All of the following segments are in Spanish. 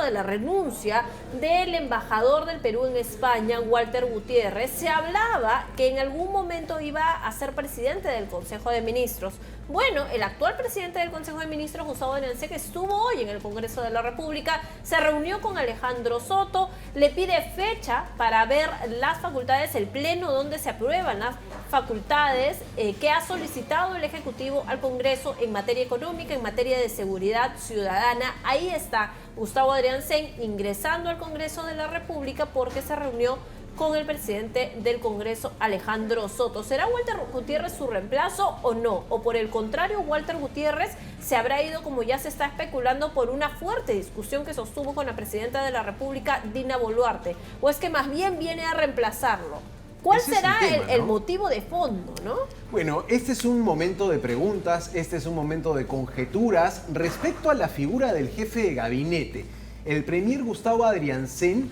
de la renuncia del embajador del Perú en España, Walter Gutiérrez, se hablaba que en algún momento iba a ser presidente del Consejo de Ministros. Bueno, el actual presidente del Consejo de Ministros, Gustavo Adriancén, que estuvo hoy en el Congreso de la República, se reunió con Alejandro Soto, le pide fecha para ver las facultades, el pleno donde se aprueban las facultades que ha solicitado el Ejecutivo al Congreso en materia económica, en materia de seguridad ciudadana. Ahí está Gustavo Adriancén ingresando al Congreso de la República porque se reunió con el presidente del Congreso, Alejandro Soto. ¿Será Walter Gutiérrez su reemplazo o no? O por el contrario, Walter Gutiérrez se habrá ido, como ya se está especulando, por una fuerte discusión que sostuvo con la presidenta de la República, Dina Boluarte. ¿O es que más bien viene a reemplazarlo? ¿Cuál será el motivo de fondo, no? Bueno, este es un momento de preguntas, este es un momento de conjeturas respecto a la figura del jefe de gabinete, el premier Gustavo Adriancén,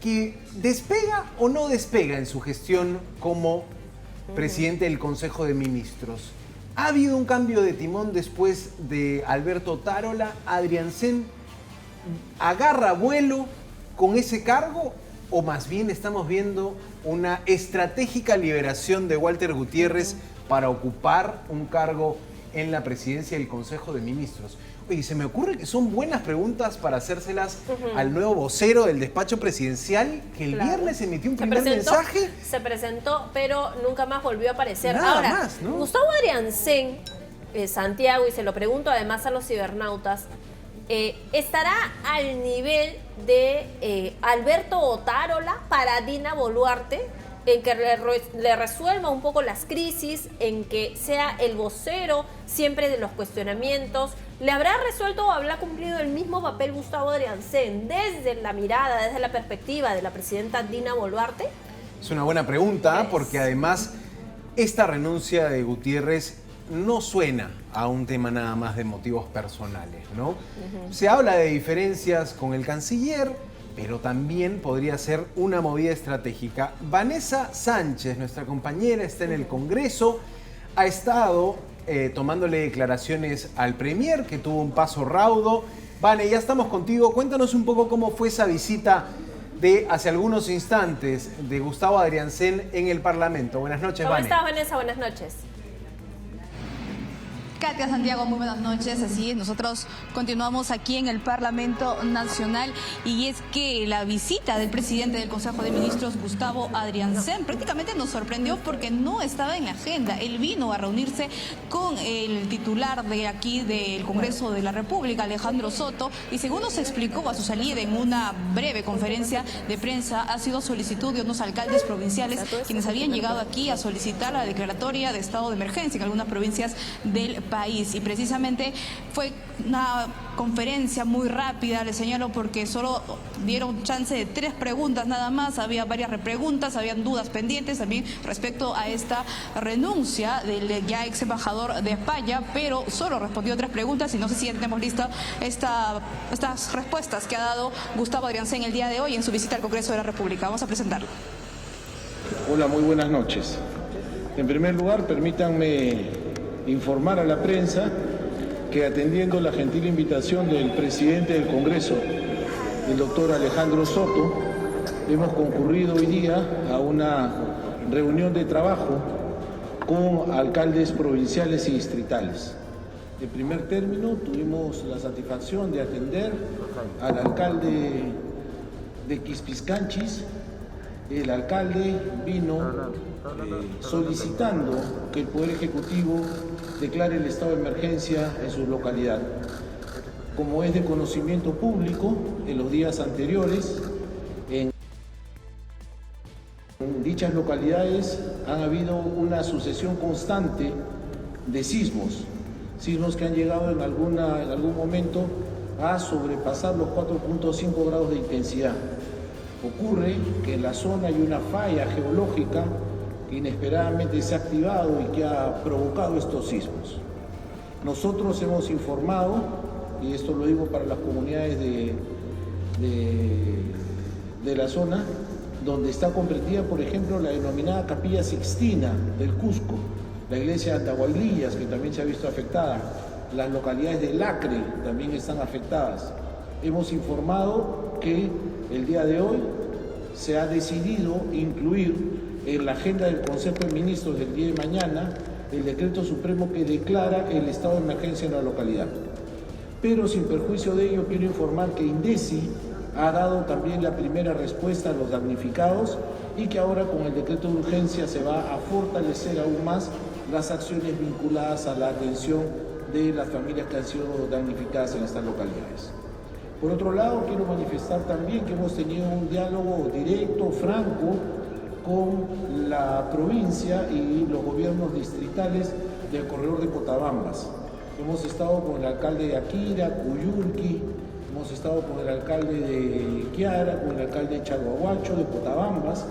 que despega o no despega en su gestión como presidente del Consejo de Ministros. ¿Ha habido un cambio de timón después de Alberto Otárola? ¿Adriancén agarra vuelo con ese cargo? ¿O más bien estamos viendo una estratégica liberación de Walter Gutiérrez para ocupar un cargo en la presidencia del Consejo de Ministros? Oye, se me ocurre que son buenas preguntas para hacérselas al nuevo vocero del despacho presidencial, que el viernes emitió un primer mensaje. Se presentó, pero nunca más volvió a aparecer. Nada más, ¿no? Gustavo Adriancén, Santiago, y se lo pregunto además a los cibernautas, ¿estará al nivel de Alberto Otárola para Dina Boluarte? En que le resuelva un poco las crisis, en que sea el vocero siempre de los cuestionamientos. ¿Le habrá resuelto o habrá cumplido el mismo papel Gustavo Adriancén desde la mirada, desde la perspectiva de la presidenta Dina Boluarte? Es una buena pregunta, porque además esta renuncia de Gutiérrez no suena a un tema nada más de motivos personales, ¿no? Se habla de diferencias con el canciller, pero también podría ser una movida estratégica. Vanessa Sánchez, nuestra compañera, está en el Congreso, ha estado tomándole declaraciones al premier, que tuvo un paso raudo. Vane, ya estamos contigo. Cuéntanos un poco cómo fue esa visita de hace algunos instantes de Gustavo Adriancén en el Parlamento. Buenas noches, Vane. ¿Cómo estás, Vanessa? Buenas noches. Katia, Santiago, muy buenas noches. Así es, nosotros continuamos aquí en el Parlamento Nacional y es que la visita del presidente del Consejo de Ministros, Gustavo Adriancén, prácticamente nos sorprendió porque no estaba en la agenda. Él vino a reunirse con el titular de aquí del Congreso de la República, Alejandro Soto, y según nos explicó a su salida en una breve conferencia de prensa, ha sido solicitud de unos alcaldes provinciales quienes habían llegado aquí a solicitar la declaratoria de estado de emergencia en algunas provincias del país, y precisamente fue una conferencia muy rápida, le señalo, porque solo dieron chance de 3 preguntas nada más. Había varias repreguntas, habían dudas pendientes también respecto a esta renuncia del ya ex embajador de España, pero solo respondió 3 preguntas y no sé si ya tenemos lista estas respuestas que ha dado Gustavo Adriancén el día de hoy en su visita al Congreso de la República. Vamos a presentarlo. Hola, muy buenas noches. En primer lugar, permítanme informar a la prensa que, atendiendo la gentil invitación del presidente del Congreso, el doctor Alejandro Soto, hemos concurrido hoy día a una reunión de trabajo con alcaldes provinciales y distritales. En primer término, tuvimos la satisfacción de atender al alcalde de Quispiscanchis. El alcalde vino solicitando que el Poder Ejecutivo declare el estado de emergencia en su localidad. Como es de conocimiento público, en los días anteriores, en dichas localidades han habido una sucesión constante de sismos que han llegado en algún momento a sobrepasar los 4.5 grados de intensidad. Ocurre que en la zona hay una falla geológica que inesperadamente se ha activado y que ha provocado estos sismos. Nosotros hemos informado, y esto lo digo para las comunidades de la zona, donde está comprendida, por ejemplo, la denominada Capilla Sixtina del Cusco, la iglesia de Antahualillas, que también se ha visto afectada, las localidades de Lacre también están afectadas. hemos informado que el día de hoy se ha decidido incluir en la agenda del Consejo de Ministros del día de mañana el decreto supremo que declara el estado de emergencia en la localidad. Pero sin perjuicio de ello, quiero informar que INDECI ha dado también la primera respuesta a los damnificados y que ahora con el decreto de urgencia se va a fortalecer aún más las acciones vinculadas a la atención de las familias que han sido damnificadas en estas localidades. Por otro lado, quiero manifestar también que hemos tenido un diálogo directo, franco, con la provincia y los gobiernos distritales del corredor de Cotabambas. Hemos estado con el alcalde de Aquira, Cuyulqui, hemos estado con el alcalde de Quiara, con el alcalde de Chalhuahuacho, de Cotabambas,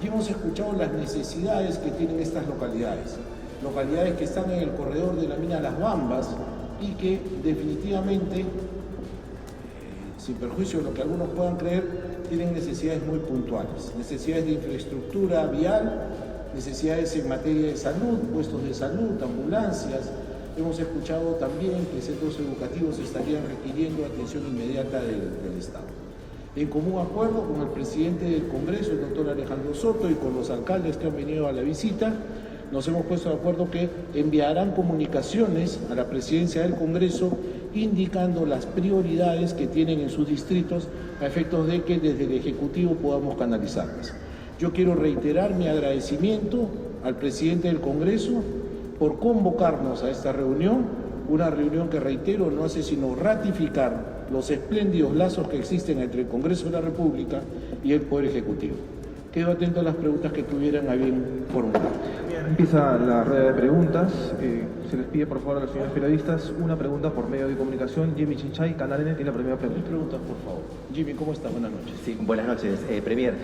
y hemos escuchado las necesidades que tienen estas localidades. Localidades que están en el corredor de la mina Las Bambas y que definitivamente, sin perjuicio de lo que algunos puedan creer, tienen necesidades muy puntuales. Necesidades de infraestructura vial, necesidades en materia de salud, puestos de salud, ambulancias. Hemos escuchado también que centros educativos estarían requiriendo atención inmediata del Estado. En común acuerdo con el presidente del Congreso, el doctor Alejandro Soto, y con los alcaldes que han venido a la visita, nos hemos puesto de acuerdo que enviarán comunicaciones a la presidencia del Congreso indicando las prioridades que tienen en sus distritos a efectos de que desde el Ejecutivo podamos canalizarlas. Yo quiero reiterar mi agradecimiento al presidente del Congreso por convocarnos a esta reunión, una reunión que, reitero, no hace sino ratificar los espléndidos lazos que existen entre el Congreso de la República y el Poder Ejecutivo. Quedo atento a las preguntas que tuvieran a bien formular. Empieza la rueda de preguntas. Se les pide por favor a los señores periodistas una pregunta por medio de comunicación. Jimmy Chinchay, Canal N, tiene la primera pregunta. Preguntas, por favor. Jimmy, ¿cómo está? Buenas noches. Sí, buenas noches, Premier.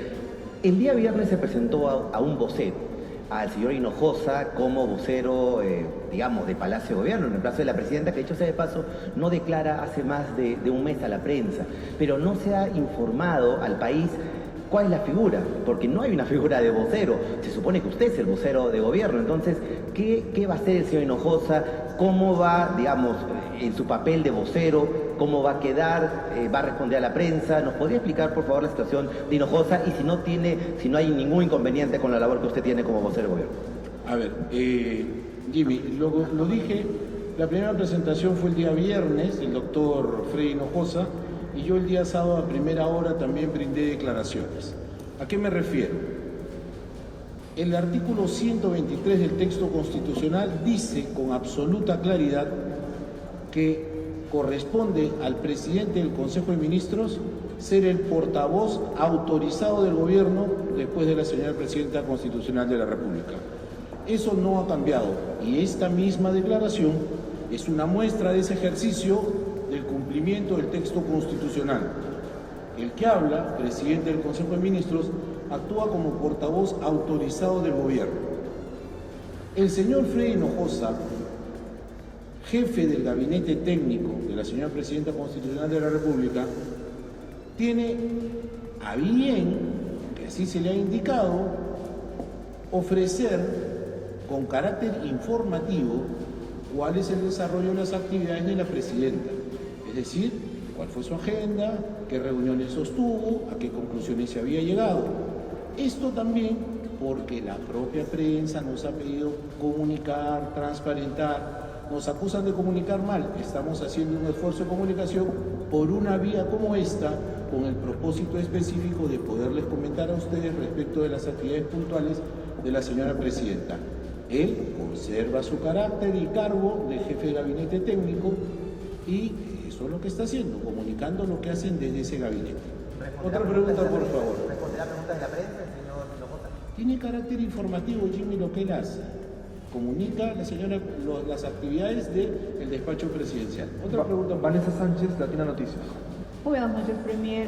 El día viernes se presentó a un vocero, al señor Hinojosa, como vocero, digamos, de Palacio de Gobierno, en reemplazo de la presidenta, que dicho sea de paso, no declara hace más de un mes a la prensa, pero no se ha informado al país cuál es la figura, porque no hay una figura de vocero. Se supone que usted es el vocero de gobierno. Entonces, ¿qué va a hacer el señor Hinojosa? ¿Cómo va, digamos, en su papel de vocero? ¿Cómo va a quedar? ¿Va a responder a la prensa? ¿Nos podría explicar, por favor, la situación de Hinojosa y si no hay ningún inconveniente con la labor que usted tiene como vocero de gobierno? A ver, Jimmy, lo dije, la primera presentación fue el día viernes, el doctor Freddy Hinojosa, y yo el día sábado a primera hora también brindé declaraciones. ¿A qué me refiero? El artículo 123 del texto constitucional dice con absoluta claridad que corresponde al presidente del Consejo de Ministros ser el portavoz autorizado del gobierno después de la señora Presidenta Constitucional de la República. Eso no ha cambiado y esta misma declaración es una muestra de ese ejercicio del cumplimiento del texto constitucional. El que habla, presidente del Consejo de Ministros, actúa como portavoz autorizado del gobierno. El señor Freddy Hinojosa, jefe del gabinete técnico de la señora Presidenta Constitucional de la República, tiene a bien, que así se le ha indicado, ofrecer con carácter informativo cuál es el desarrollo de las actividades de la Presidenta. Es decir, cuál fue su agenda, qué reuniones sostuvo, a qué conclusiones se había llegado. Esto también porque la propia prensa nos ha pedido comunicar, transparentar, nos acusan de comunicar mal. Estamos haciendo un esfuerzo de comunicación por una vía como esta, con el propósito específico de poderles comentar a ustedes respecto de las actividades puntuales de la señora Presidenta. Él conserva su carácter y cargo de jefe de gabinete técnico y eso es lo que está haciendo, comunicando lo que hacen desde ese gabinete. Otra pregunta, por favor. ¿Responderá preguntas de la prensa, señor Hinojosa? Tiene carácter informativo, Jimmy, lo que él hace. Comunica la señora las actividades del despacho presidencial. Otra pregunta. Vanessa Sánchez, Latina Noticias. Muy buenas noches, Premier.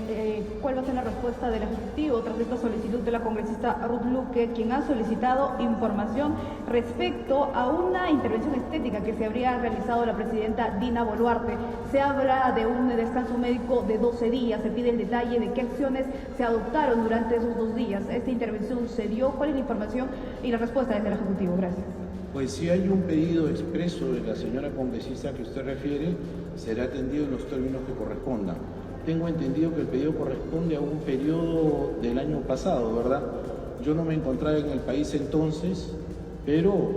¿Cuál va a ser la respuesta del Ejecutivo tras esta solicitud de la congresista Ruth Luque, quien ha solicitado información respecto a una intervención estética que se habría realizado la presidenta Dina Boluarte? Se habla de un descanso médico de 12 días, se pide el detalle de qué acciones se adoptaron durante esos 2 días. ¿Esta intervención se dio? ¿Cuál es la información y la respuesta desde el Ejecutivo? Gracias. Pues si hay un pedido expreso de la señora congresista que usted refiere, será atendido en los términos que correspondan. tengo entendido que el pedido corresponde a un periodo del año pasado, ¿verdad? Yo no me encontraba en el país entonces, pero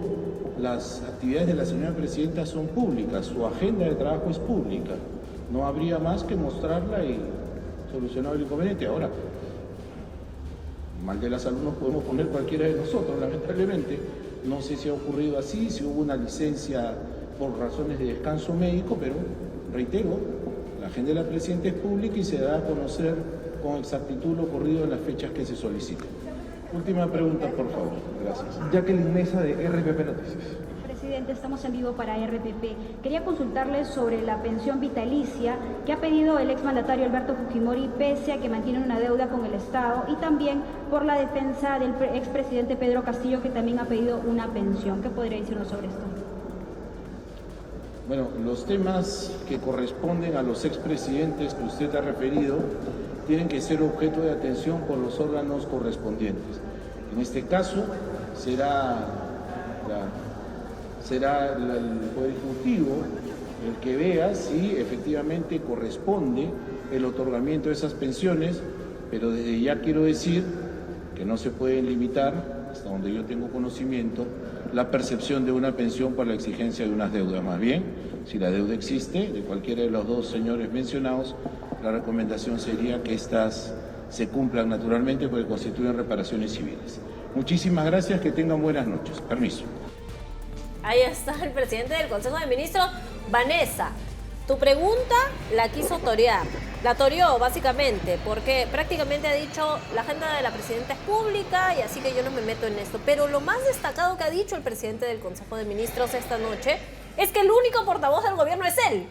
las actividades de la señora presidenta son públicas, su agenda de trabajo es pública. No habría más que mostrarla y solucionar el inconveniente. Ahora, mal de la salud nos podemos poner cualquiera de nosotros, lamentablemente. No sé si ha ocurrido así, si hubo una licencia por razones de descanso médico, pero reitero, la agenda de la presidenta es pública y se da a conocer con exactitud lo ocurrido en las fechas que se solicitan. Última pregunta, por favor. Gracias. Jacqueline Mesa de RPP Noticias. Presidente, estamos en vivo para RPP. Quería consultarle sobre la pensión vitalicia que ha pedido el exmandatario Alberto Fujimori, pese a que mantiene una deuda con el Estado, y también por la defensa del expresidente Pedro Castillo, que también ha pedido una pensión. ¿Qué podría decirnos sobre esto? Bueno, los temas que corresponden a los expresidentes que usted ha referido tienen que ser objeto de atención por los órganos correspondientes. En este caso será el Poder Ejecutivo el que vea si efectivamente corresponde el otorgamiento de esas pensiones, pero desde ya quiero decir que no se pueden limitar, hasta donde yo tengo conocimiento, la percepción de una pensión por la exigencia de unas deudas. Más bien, si la deuda existe, de cualquiera de los dos señores mencionados, la recomendación sería que estas se cumplan naturalmente porque constituyen reparaciones civiles. Muchísimas gracias, que tengan buenas noches. Permiso. Ahí está el presidente del Consejo de Ministros. Vanessa, tu pregunta la quiso torear. La toreó básicamente porque prácticamente ha dicho la agenda de la presidenta es pública y así que yo no me meto en esto. Pero lo más destacado que ha dicho el presidente del Consejo de Ministros esta noche es que el único portavoz del gobierno es él.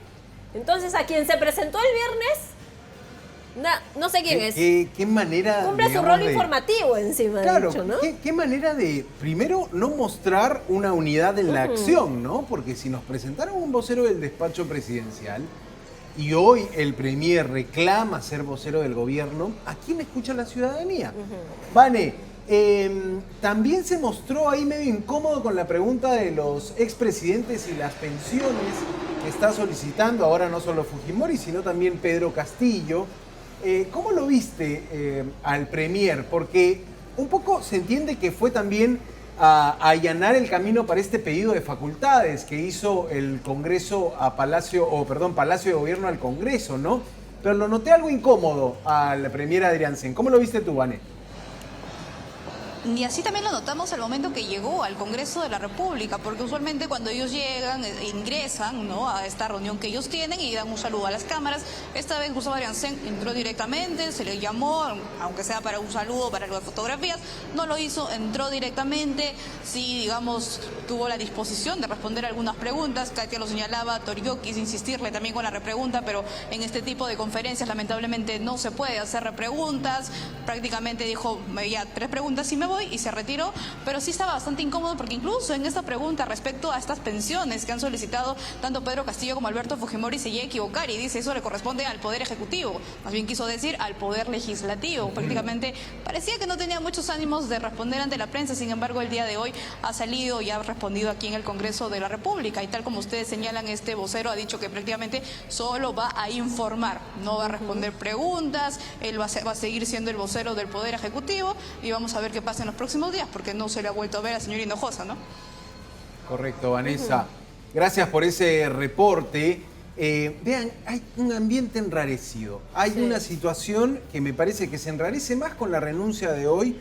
Entonces, a quien se presentó el viernes, no sé quién es. ¿Qué manera, cumple su rol informativo encima, claro, de hecho, ¿no? ¿Qué manera de, primero, no mostrar una unidad en la acción, ¿no? Porque si nos presentaron un vocero del despacho presidencial y hoy el premier reclama ser vocero del gobierno, ¿a quién escucha la ciudadanía? Vane, también se mostró ahí medio incómodo con la pregunta de los expresidentes y las pensiones que está solicitando ahora no solo Fujimori, sino también Pedro Castillo. ¿Cómo lo viste al premier? Porque un poco se entiende que fue también a allanar el camino para este pedido de facultades que hizo el Congreso a Palacio de Gobierno al Congreso, ¿no? Pero lo noté algo incómodo al premier Adriansen. ¿Cómo lo viste tú, Vane? Y así también lo notamos al momento que llegó al Congreso de la República, porque usualmente cuando ellos llegan, ingresan, ¿no?, a esta reunión que ellos tienen y dan un saludo a las cámaras. Esta vez Gustavo Adriansen entró directamente, se le llamó, aunque sea para un saludo, para las fotografías, no lo hizo, entró directamente. Sí, digamos, tuvo la disposición de responder algunas preguntas. Katia lo señalaba, Torió quiso insistirle también con la repregunta, pero en este tipo de conferencias lamentablemente no se puede hacer repreguntas. Prácticamente dijo, ya 3 preguntas y me voy, y se retiró, pero sí estaba bastante incómodo porque incluso en esta pregunta respecto a estas pensiones que han solicitado tanto Pedro Castillo como Alberto Fujimori se llega a equivocar y dice eso le corresponde al Poder Ejecutivo, más bien quiso decir al Poder Legislativo. Prácticamente parecía que no tenía muchos ánimos de responder ante la prensa, sin embargo el día de hoy ha salido y ha respondido aquí en el Congreso de la República y tal como ustedes señalan, este vocero ha dicho que prácticamente solo va a informar, no va a responder preguntas, él va a seguir siendo el vocero del Poder Ejecutivo y vamos a ver qué pasa en los próximos días, porque no se le ha vuelto a ver al señor Hinojosa, ¿no? Correcto, Vanessa. Gracias por ese reporte. Vean, hay un ambiente enrarecido. Hay una situación que me parece que se enrarece más con la renuncia de hoy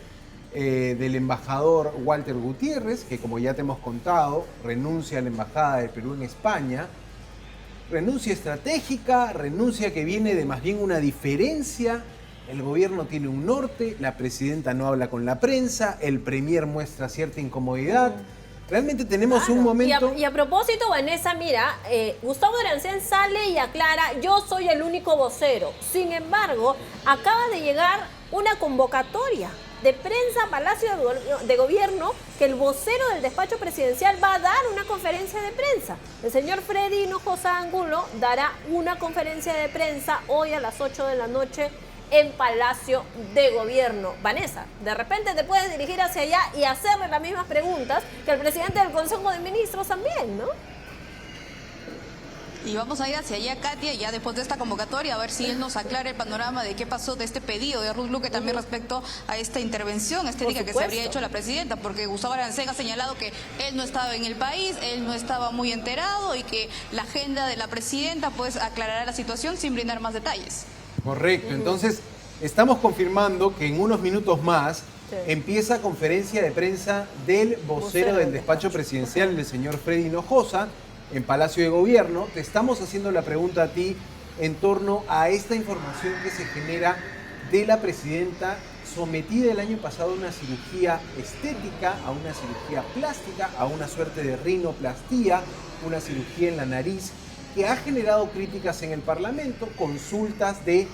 del embajador Walter Gutiérrez, que como ya te hemos contado, renuncia a la Embajada del Perú en España. Renuncia estratégica, renuncia que viene de más bien una diferencia. El gobierno tiene un norte, la presidenta no habla con la prensa, el premier muestra cierta incomodidad. Realmente tenemos un momento... Y a propósito, Vanessa, mira, Gustavo Adriansen sale y aclara, yo soy el único vocero. Sin embargo, acaba de llegar una convocatoria de prensa a Palacio de Gobierno que el vocero del despacho presidencial va a dar una conferencia de prensa. El señor Freddy Hinojosa Angulo dará una conferencia de prensa hoy a las 8 de la noche en Palacio de Gobierno. Vanessa, de repente te puedes dirigir hacia allá y hacerle las mismas preguntas que el presidente del Consejo de Ministros también, ¿no? Y vamos a ir hacia allá, Katia, ya después de esta convocatoria, a ver si él nos aclara el panorama de qué pasó de este pedido de Ruth Luque también respecto a esta intervención estética que se habría hecho la presidenta, porque Gustavo Adrancén ha señalado que él no estaba en el país, él no estaba muy enterado y que la agenda de la presidenta pues aclarará la situación sin brindar más detalles. Correcto, entonces estamos confirmando que en unos minutos más empieza conferencia de prensa del vocero del despacho presidencial, el señor Freddy Hinojosa, en Palacio de Gobierno. Te estamos haciendo la pregunta a ti en torno a esta información que se genera de la presidenta sometida el año pasado a una cirugía estética, a una cirugía plástica, a una suerte de rinoplastía, una cirugía en la nariz, que ha generado críticas en el Parlamento, consultas de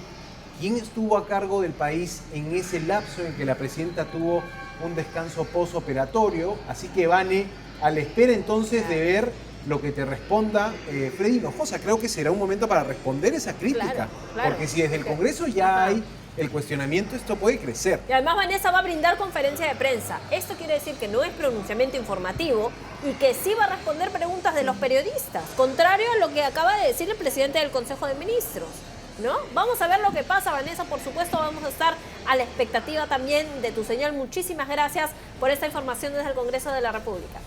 quién estuvo a cargo del país en ese lapso en que la presidenta tuvo un descanso posoperatorio. Así que, Vane, a la espera entonces de ver lo que te responda Freddy Hinojosa. Creo que será un momento para responder esa crítica, porque si desde el Congreso ya hay el cuestionamiento, esto puede crecer. Y además Vanessa va a brindar conferencia de prensa. Esto quiere decir que no es pronunciamiento informativo y que sí va a responder preguntas de los periodistas, contrario a lo que acaba de decir el presidente del Consejo de Ministros, ¿no? Vamos a ver lo que pasa, Vanessa. Por supuesto, vamos a estar a la expectativa también de tu señal. Muchísimas gracias por esta información desde el Congreso de la República.